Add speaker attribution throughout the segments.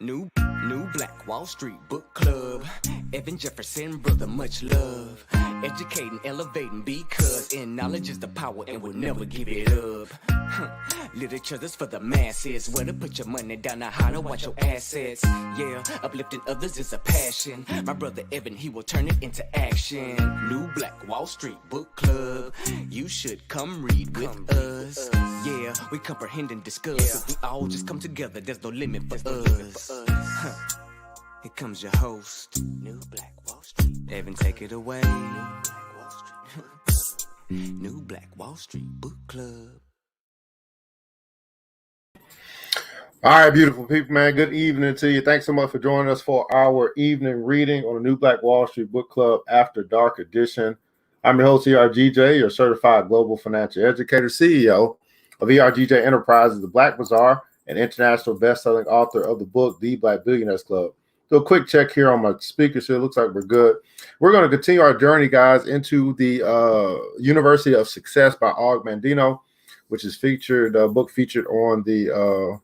Speaker 1: New Black Wall Street Book Club. Evan Jefferson, brother, much love. Educating, elevating, because in knowledge is the power and we'll never give it up. Literature that's for the masses. Where to put your money down, now how to watch your assets. Yeah, uplifting others is a passion. My brother Evan, he will turn it into action. New Black Wall Street Book Club. You should come read with us. Yeah, we comprehend and discuss. If we all just come together, there's no limit for us. Here comes your host, New Black Wall Street. Evan, take it away. New Black Wall Street Book Club.
Speaker 2: All right, beautiful people, man. Good evening to you. Thanks so much for joining us for our evening reading on the New Black Wall Street Book Club After Dark edition. I'm your host, ERGJ, your certified global financial educator, CEO of ERGJ Enterprises, the Black Bazaar, and international best-selling author of the book, The Black Billionaires Club. Do a quick check here on my speakers here. Looks like we're good. We're going to continue our journey, guys, into the University of Success by Mandino, which is featured, book featured on the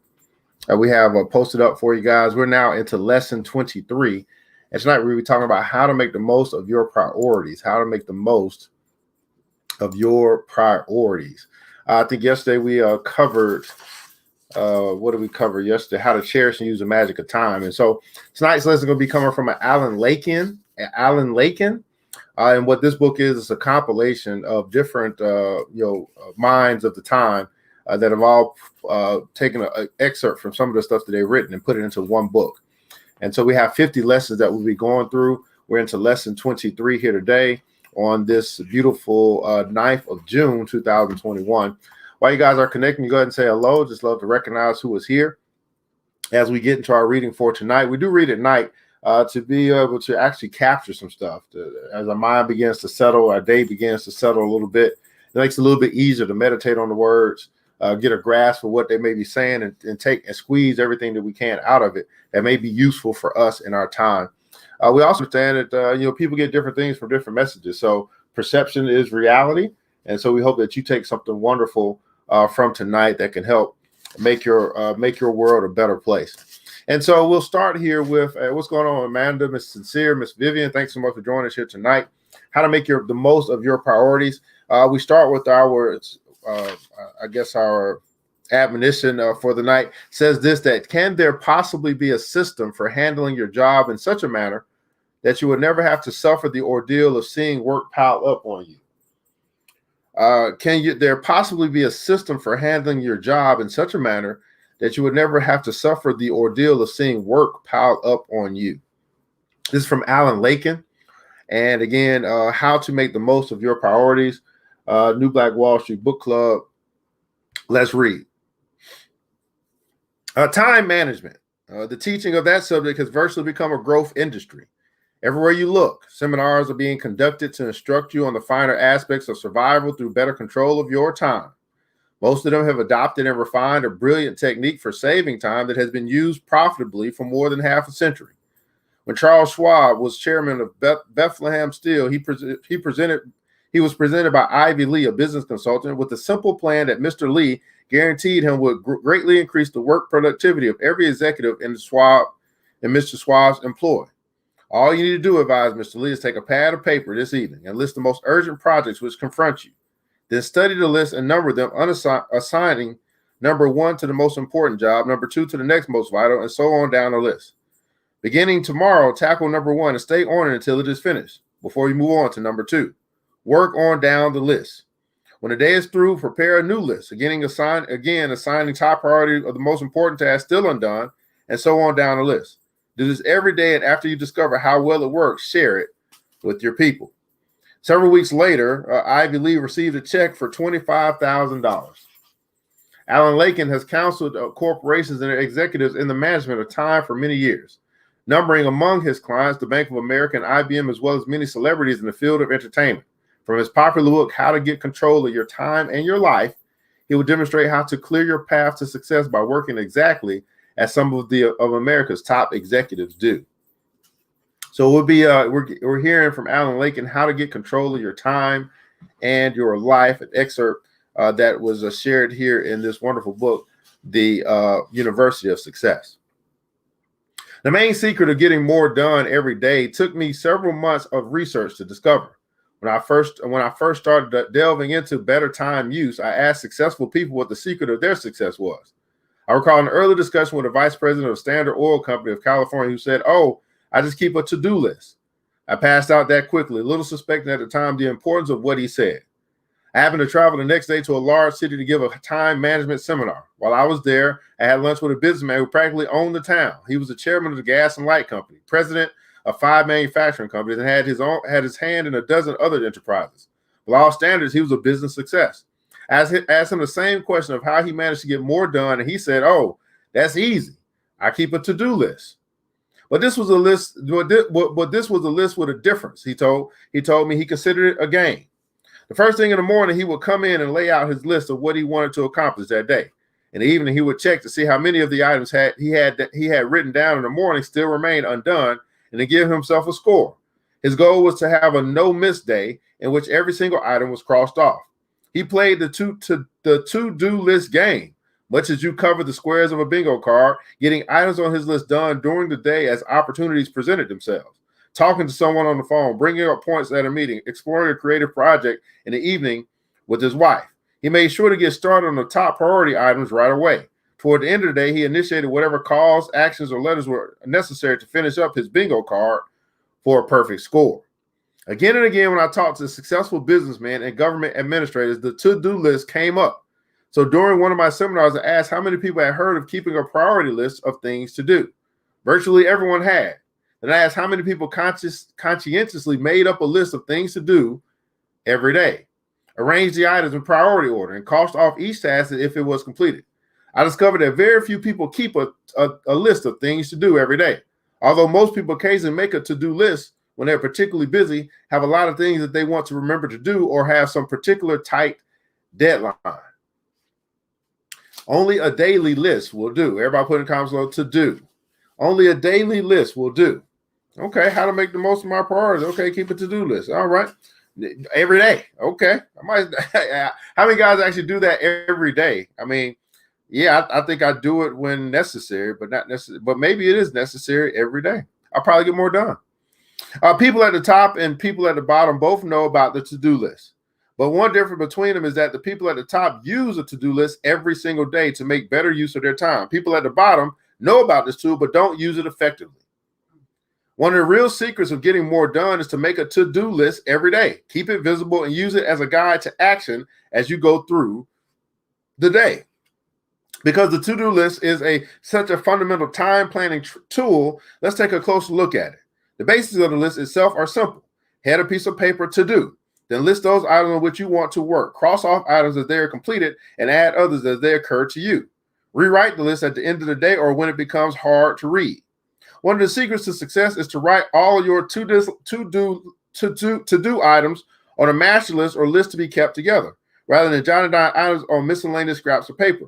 Speaker 2: we have posted up for you guys. We're now into lesson 23. And tonight we'll be talking about how to make the most of your priorities, how to make the most of your priorities. I think yesterday we covered, what did we cover yesterday? How to cherish and use the magic of time. And so tonight's lesson is going to be coming from Alan Lakin. And what this book is a compilation of different, minds of the time that have all taken an excerpt from some of the stuff that they've written and put it into one book. And so we have 50 lessons that we'll be going through. We're into lesson 23 here today on this beautiful 9th of June, 2021. While you guys are connecting, you go ahead and say hello. Just love to recognize who is here as we get into our reading for tonight. We do read at night to be able to actually capture some stuff. As our mind begins to settle, our day begins to settle a little bit. It makes it a little bit easier to meditate on the words, get a grasp of what they may be saying, and take and squeeze everything that we can out of it that may be useful for us in our time. We also understand that people get different things from different messages. So perception is reality, and so we hope that you take something wonderful from tonight that can help make your world a better place. And so we'll start here with what's going on, Amanda, Miss Sincere, Miss Vivian. Thanks so much for joining us here tonight. How to make the most of your priorities. We start with our admonition for the night. Says this: that can there possibly be a system for handling your job in such a manner that you would never have to suffer the ordeal of seeing work piled up on you? Can there possibly be a system for handling your job in such a manner that you would never have to suffer the ordeal of seeing work piled up on you? This is from Alan Lakin. And again, how to make the most of your priorities. New Black Wall Street Book Club. Let's read. Time management. The teaching of that subject has virtually become a growth industry. Everywhere you look, seminars are being conducted to instruct you on the finer aspects of survival through better control of your time. Most of them have adopted and refined a brilliant technique for saving time that has been used profitably for more than half a century. When Charles Schwab was chairman of Bethlehem Steel, he was presented by Ivy Lee, a business consultant, with a simple plan that Mr. Lee guaranteed him would greatly increase the work productivity of every executive in Mr. Schwab's employ. All you need to do, advised Mr. Lee, is take a pad of paper this evening and list the most urgent projects which confront you. Then study the list and number them, assigning number 1 to the most important job, number 2 to the next most vital, and so on down the list. Beginning tomorrow, tackle number 1 and stay on it until it is finished before you move on to number 2. Work on down the list. When the day is through, prepare a new list, assigning top priority of the most important task still undone, and so on down the list. Do this every day, and after you discover how well it works, share it with your people. Several weeks later, Ivy Lee received a check for $25,000. Alan Lakin has counseled corporations and their executives in the management of time for many years, numbering among his clients the Bank of America and IBM, as well as many celebrities in the field of entertainment. From his popular book, How to Get Control of Your Time and Your Life, he will demonstrate how to clear your path to success by working exactly as some of America's top executives do. So we're hearing from Alan Lakin how to get control of your time and your life, an excerpt that was shared here in this wonderful book, The University of Success. The main secret of getting more done every day took me several months of research to discover. When I first started delving into better time use, I asked successful people what the secret of their success was. I recall an early discussion with a vice president of Standard Oil Company of California who said, "Oh, I just keep a to-do list." I passed out that quickly, little suspecting at the time the importance of what he said. I happened to travel the next day to a large city to give a time management seminar. While I was there, I had lunch with a businessman who practically owned the town. He was the chairman of the gas and light company, president of 5 manufacturing companies, and had his hand in a dozen other enterprises. By all standards, he was a business success. I asked him the same question of how he managed to get more done, and he said, "Oh, that's easy. I keep a to-do list." But this was a list. But this was a list with a difference. He told me he considered it a game. The first thing in the morning, he would come in and lay out his list of what he wanted to accomplish that day. In the evening, he would check to see how many of the items he had written down in the morning still remained undone, and to give himself a score. His goal was to have a no-miss day in which every single item was crossed off. He played the to-do list game, much as you cover the squares of a bingo card, getting items on his list done during the day as opportunities presented themselves. Talking to someone on the phone, bringing up points at a meeting, exploring a creative project in the evening with his wife. He made sure to get started on the top priority items right away. Toward the end of the day, he initiated whatever calls, actions, or letters were necessary to finish up his bingo card for a perfect score. Again and again, when I talked to successful businessmen and government administrators, the to-do list came up. So during one of my seminars, I asked how many people had heard of keeping a priority list of things to do. Virtually everyone had. Then I asked how many people conscientiously made up a list of things to do every day, arranged the items in priority order, and crossed off each task if it was completed. I discovered that very few people keep a list of things to do every day. Although most people occasionally make a to-do list when they're particularly busy, have a lot of things that they want to remember to do, or have some particular tight deadline. Only a daily list will do. Everybody put in comments below to do. Only a daily list will do. Okay, how to make the most of my priorities? Okay, keep a to-do list. All right, every day. Okay, I might. How many guys actually do that every day? I mean, yeah, I think I do it when necessary, but not necessary. But maybe it is necessary every day. I'll probably get more done. People at the top and people at the bottom both know about the to-do list. But one difference between them is that the people at the top use a to-do list every single day to make better use of their time. People at the bottom know about this tool, but don't use it effectively. One of the real secrets of getting more done is to make a to-do list every day. Keep it visible and use it as a guide to action as you go through the day. Because the to-do list is such a fundamental time planning tool, let's take a closer look at it. The basics of the list itself are simple. Head a piece of paper to do. Then list those items on which you want to work. Cross off items as they are completed and add others as they occur to you. Rewrite the list at the end of the day or when it becomes hard to read. One of the secrets to success is to write all your to-do items on a master list or list to be kept together, rather than jotting down items on miscellaneous scraps of paper.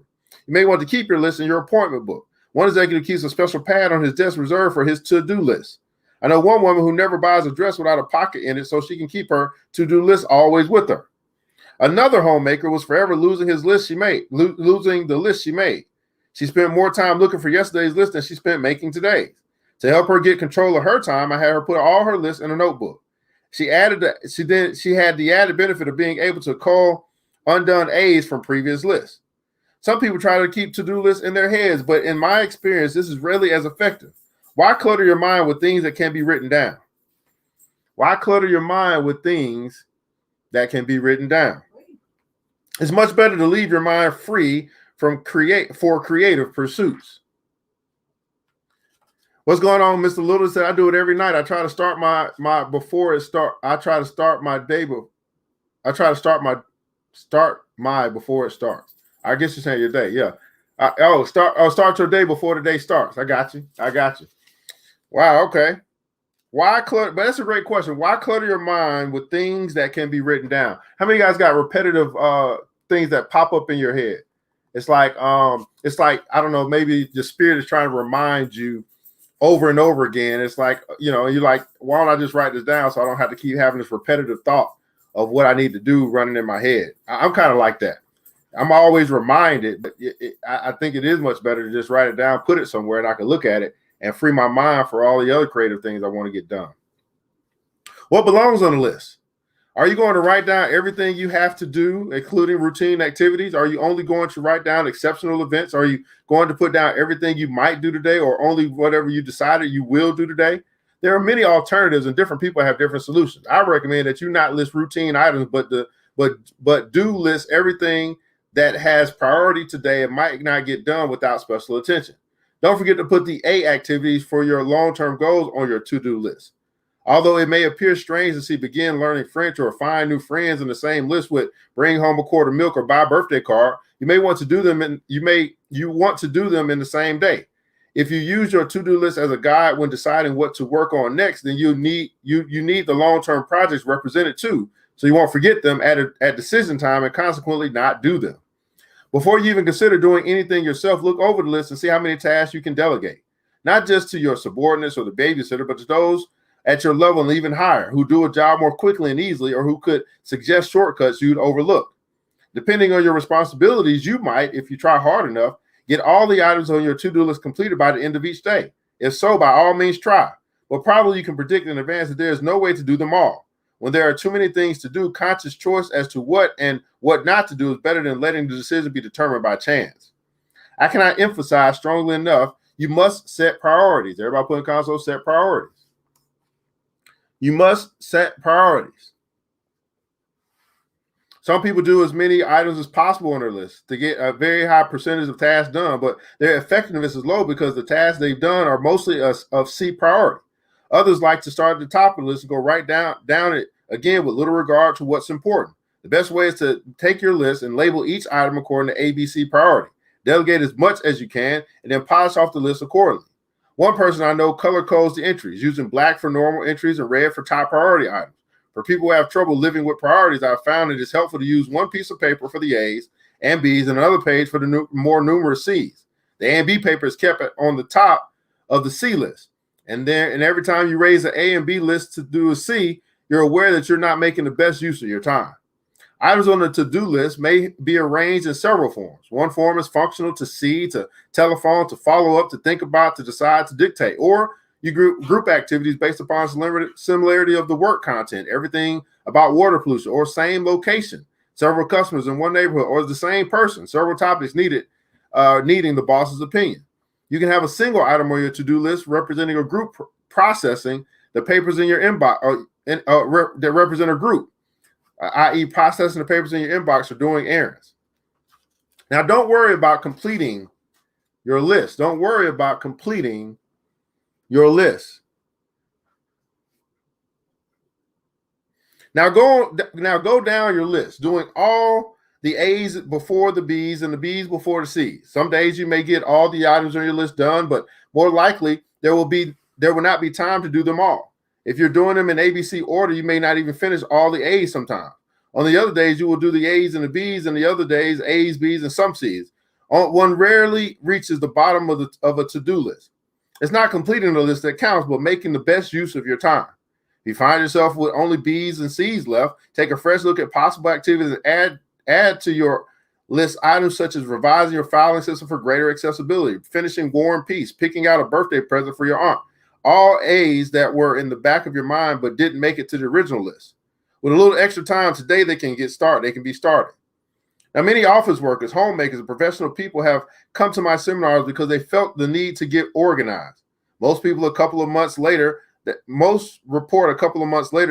Speaker 2: You may want to keep your list in your appointment book. One executive keeps a special pad on his desk reserved for his to-do list. I know one woman who never buys a dress without a pocket in it so she can keep her to-do list always with her. Another homemaker was forever losing the list she made. She spent more time looking for yesterday's list than she spent making today's. To help her get control of her time, I had her put all her lists in a notebook. She had the added benefit of being able to call undone A's from previous lists. Some people try to keep to-do lists in their heads, but in my experience, this is rarely as effective. Why clutter your mind with things that can be written down? Why clutter your mind with things that can be written down? It's much better to leave your mind free for creative pursuits. What's going on, Mr. Little said, I do it every night. I try to start my before it start. I try to start my day, but I try to start my before it starts. I guess you're saying your day, yeah. Start your day before the day starts. I got you. Wow, okay. Why clutter? But that's a great question. Why clutter your mind with things that can be written down? How many of you guys got repetitive things that pop up in your head? It's like I don't know, maybe the spirit is trying to remind you over and over again. It's like, you're like, why don't I just write this down so I don't have to keep having this repetitive thought of what I need to do running in my head. I'm kind of like that. I'm always reminded, but I think it is much better to just write it down, put it somewhere, and I can look at it and free my mind for all the other creative things I want to get done. What belongs on the list? Are you going to write down everything you have to do, including routine activities? Are you only going to write down exceptional events? Are you going to put down everything you might do today, or only whatever you decided you will do today? There are many alternatives, and different people have different solutions. I recommend that you not list routine items, but do list everything that has priority today and might not get done without special attention. Don't forget to put the A activities for your long-term goals on your to-do list. Although it may appear strange to see begin learning French or find new friends in the same list with bring home a quart of milk or buy a birthday card, you may want to do them in the same day. If you use your to-do list as a guide when deciding what to work on next, then you need the long-term projects represented too, so you won't forget them at decision time and consequently not do them. Before you even consider doing anything yourself, look over the list and see how many tasks you can delegate, not just to your subordinates or the babysitter, but to those at your level and even higher who do a job more quickly and easily, or who could suggest shortcuts you'd overlook. Depending on your responsibilities, you might, if you try hard enough, get all the items on your to-do list completed by the end of each day. If so, by all means try. But probably you can predict in advance that there is no way to do them all. When there are too many things to do, conscious choice as to what and what not to do is better than letting the decision be determined by chance. I cannot emphasize strongly enough, you must set priorities. Everybody put in console, set priorities. You must set priorities. Some people do as many items as possible on their list to get a very high percentage of tasks done, but their effectiveness is low because the tasks they've done are mostly of C priority. Others like to start at the top of the list and go right down it again with little regard to what's important. The best way is to take your list and label each item according to ABC priority. Delegate as much as you can and then polish off the list accordingly. One person I know color codes the entries, using black for normal entries and red for top priority items. For people who have trouble living with priorities, I've found it is helpful to use one piece of paper for the A's and B's and another page for the more numerous C's. The A and B paper is kept on the top of the C list. And every time you raise the A and B list to do a C, you're aware that you're not making the best use of your time. Items on the to-do list may be arranged in several forms. One form is functional: to see, to telephone, to follow up, to think about, to decide, to dictate. Or you group activities based upon similarity of the work content, everything about water pollution, or same location, several customers in one neighborhood, or the same person, several topics needing the boss's opinion. You can have a single item on your to-do list representing a group processing the papers in your inbox, that represent a group, i.e. processing the papers in your inbox or doing errands. Now, don't worry about completing your list. Don't worry about completing your list. Now go down your list, doing all the A's before the B's and the B's before the C's. Some days you may get all the items on your list done, but more likely there will not be time to do them all. If you're doing them in ABC order, you may not even finish all the A's sometimes. On the other days, you will do the A's and the B's, and the other days, A's, B's, and some C's. One rarely reaches the bottom of a to-do list. It's not completing the list that counts, but making the best use of your time. If you find yourself with only B's and C's left, take a fresh look at possible activities and add to your list items such as revising your filing system for greater accessibility, finishing War and Peace, picking out a birthday present for your aunt. All A's that were in the back of your mind but didn't make it to the original list. With a little extra time today, they can get started. They can be started. Now, many office workers, homemakers, and professional people have come to my seminars because they felt the need to get organized. Most report a couple of months later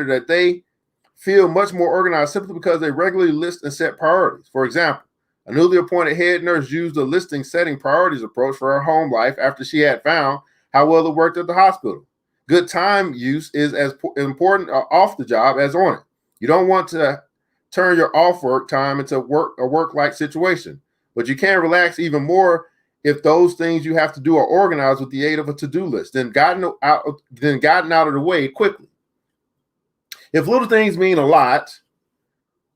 Speaker 2: that they feel much more organized simply because they regularly list and set priorities. For example, a newly appointed head nurse used a listing setting priorities approach for her home life after she had found how well it worked at the hospital. Good time use is as important off the job as on it. You don't want to turn your off work time into a work-like situation, but you can relax even more if those things you have to do are organized with the aid of a to-do list, then gotten out of the way quickly. If little things mean a lot,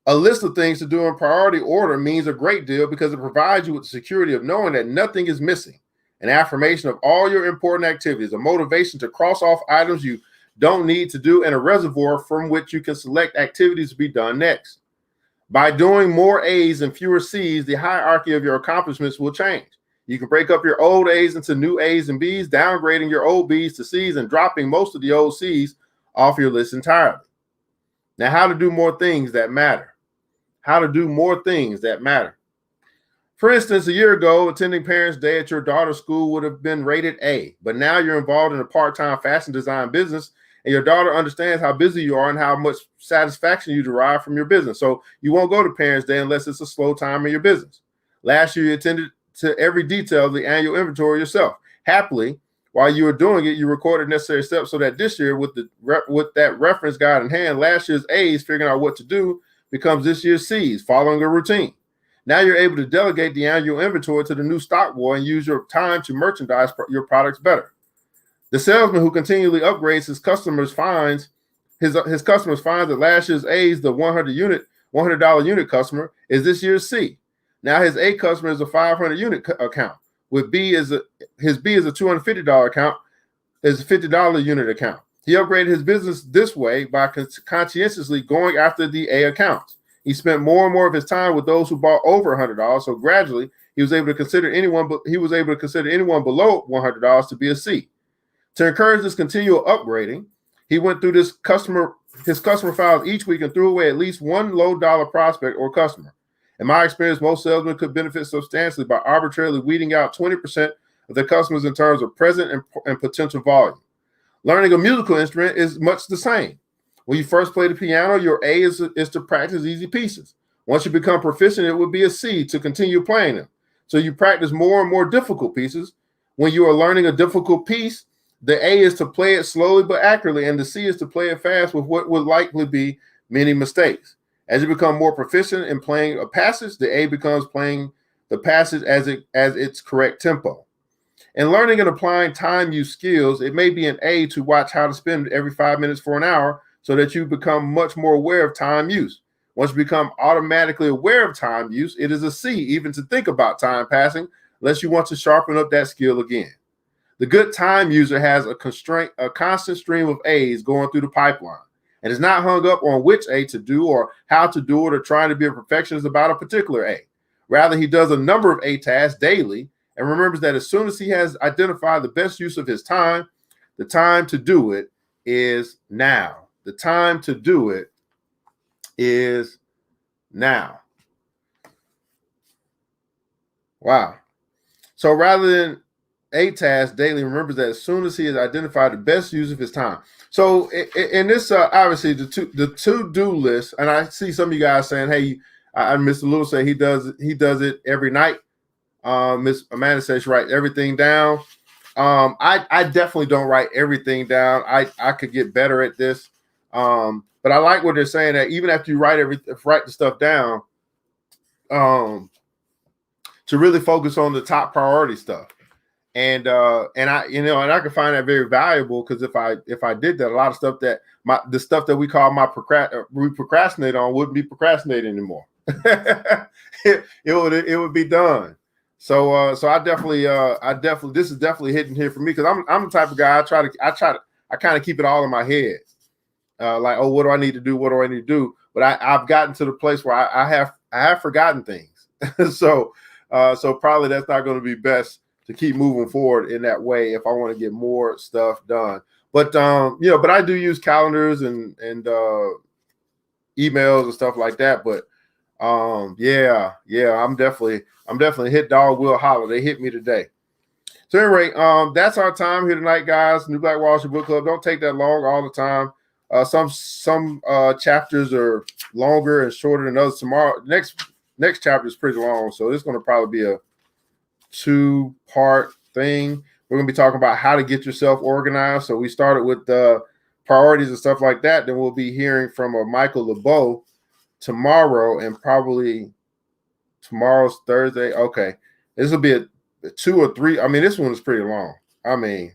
Speaker 2: a list of things to do in priority order means a great deal because it provides you with the security of knowing that nothing is missing, an affirmation of all your important activities, a motivation to cross off items you don't need to do, and a reservoir from which you can select activities to be done next. By doing more A's and fewer C's, the hierarchy of your accomplishments will change. You can break up your old A's into new A's and B's, downgrading your old B's to C's and dropping most of the old C's off your list entirely. Now, how to do more things that matter. How to do more things that matter. For instance, a year ago, attending Parents' Day at your daughter's school would have been rated A, but now you're involved in a part-time fashion design business, and your daughter understands how busy you are and how much satisfaction you derive from your business. So you won't go to Parents' Day unless it's a slow time in your business. Last year, you attended to every detail of the annual inventory yourself. Happily, while you were doing it, you recorded necessary steps so that this year, with that reference guide in hand, last year's A's, figuring out what to do, becomes this year's C's, following a routine. Now you're able to delegate the annual inventory to the new stock boy and use your time to merchandise your products better. The salesman who continually upgrades his customers finds that last year's A's, the $100 unit customer, is this year's C. Now his A customer is a 500 unit account. With his B is a $250 account, is a $50 unit account. He upgraded his business this way by conscientiously going after the A accounts. He spent more and more of his time with those who bought over $100. So gradually, he was able to consider anyone below $100 to be a C. To encourage this continual upgrading, he went through his customer files each week and threw away at least one low-dollar prospect or customer. In my experience, most salesmen could benefit substantially by arbitrarily weeding out 20% of their customers in terms of present and potential volume. Learning a musical instrument is much the same. When you first play the piano, your A is to practice easy pieces. Once you become proficient, it would be a C to continue playing them. So you practice more and more difficult pieces. When you are learning a difficult piece, the A is to play it slowly but accurately, and the C is to play it fast with what would likely be many mistakes. As you become more proficient in playing a passage, the A becomes playing the passage as its correct tempo. In learning and applying time use skills, it may be an A to watch how to spend every 5 minutes for an hour so that you become much more aware of time use. Once you become automatically aware of time use, it is a C even to think about time passing unless you want to sharpen up that skill again. The good time user has a constant stream of A's going through the pipeline and is not hung up on which A to do or how to do it or trying to be a perfectionist about a particular A. Rather, he does a number of A tasks daily and remembers that as soon as he has identified the best use of his time, the time to do it is now. The time to do it is now. Wow. So rather than A task daily, remembers that as soon as he has identified the best use of his time. So in this, obviously, the to-do list, and I see some of you guys saying, hey, Mr. Lewis said he does it every night. Miss Amanda says she writes everything down. I definitely don't write everything down. I could get better at this. But I like what they're saying, that even after you write the stuff down, to really focus on the top priority stuff. And I can find that very valuable, because if I did that, a lot of stuff that the stuff that we procrastinate on wouldn't be procrastinating anymore. it would be done. So I definitely this is definitely hitting here for me, because I'm the type of guy I kind of keep it all in my head. Like, oh, what do I need to do? What do I need to do? But I've gotten to the place where I have forgotten things. So probably that's not going to be best to keep moving forward in that way if I want to get more stuff done. But but I do use calendars and emails and stuff like that. But I'm definitely hit dog will holler. They hit me today. So anyway, that's our time here tonight, guys. New Black Wall Street Book Club. Don't take that long all the time. Some chapters are longer and shorter than others. Tomorrow, next chapter is pretty long, so it's going to probably be a 2-part thing. We're going to be talking about how to get yourself organized. So we started with the priorities and stuff like that. Then we'll be hearing from Michael LeBeau tomorrow, and probably tomorrow's Thursday. Okay, this will be a 2 or 3. I mean, this one is pretty long. I mean,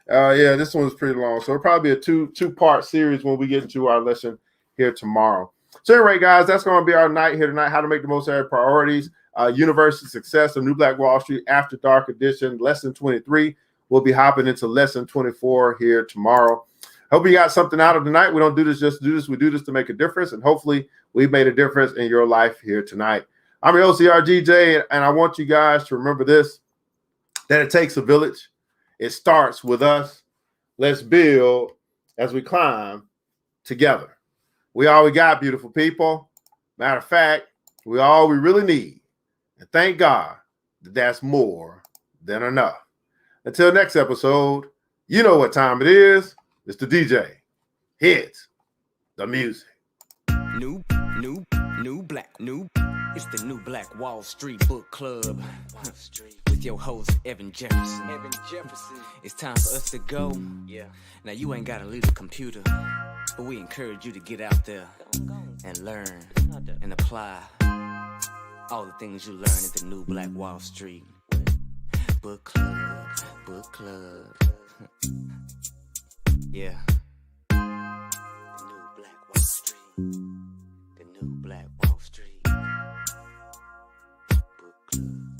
Speaker 2: this one is pretty long. So it'll probably be a two-part series when we get into our lesson here tomorrow. So anyway, guys, that's going to be our night here tonight. How to make the most of our priorities. University Success, a New Black Wall Street After Dark edition, lesson 23. We'll be hopping into lesson 24 here tomorrow. Hope you got something out of tonight. We don't do this just to do this. We do this to make a difference, and hopefully we made a difference in your life here tonight. I'm your OCRGJ, and I want you guys to remember this, that it takes a village. It starts with us. Let's build as we climb together. We all we got, beautiful people. Matter of fact, we all we really need. And thank God that that's more than enough. Until next episode, you know what time it is. It's the DJ. Hits the music.
Speaker 1: New black. It's the New Black Wall Street Book Club. With your host, Evan Jefferson. It's time for us to go. Yeah. Now, you ain't got to leave the computer, but we encourage you to get out there and learn and apply all the things you learn at the New Black Wall Street Book Club. Yeah. The New Black Wall Street. The New Black Wall Street Book Club.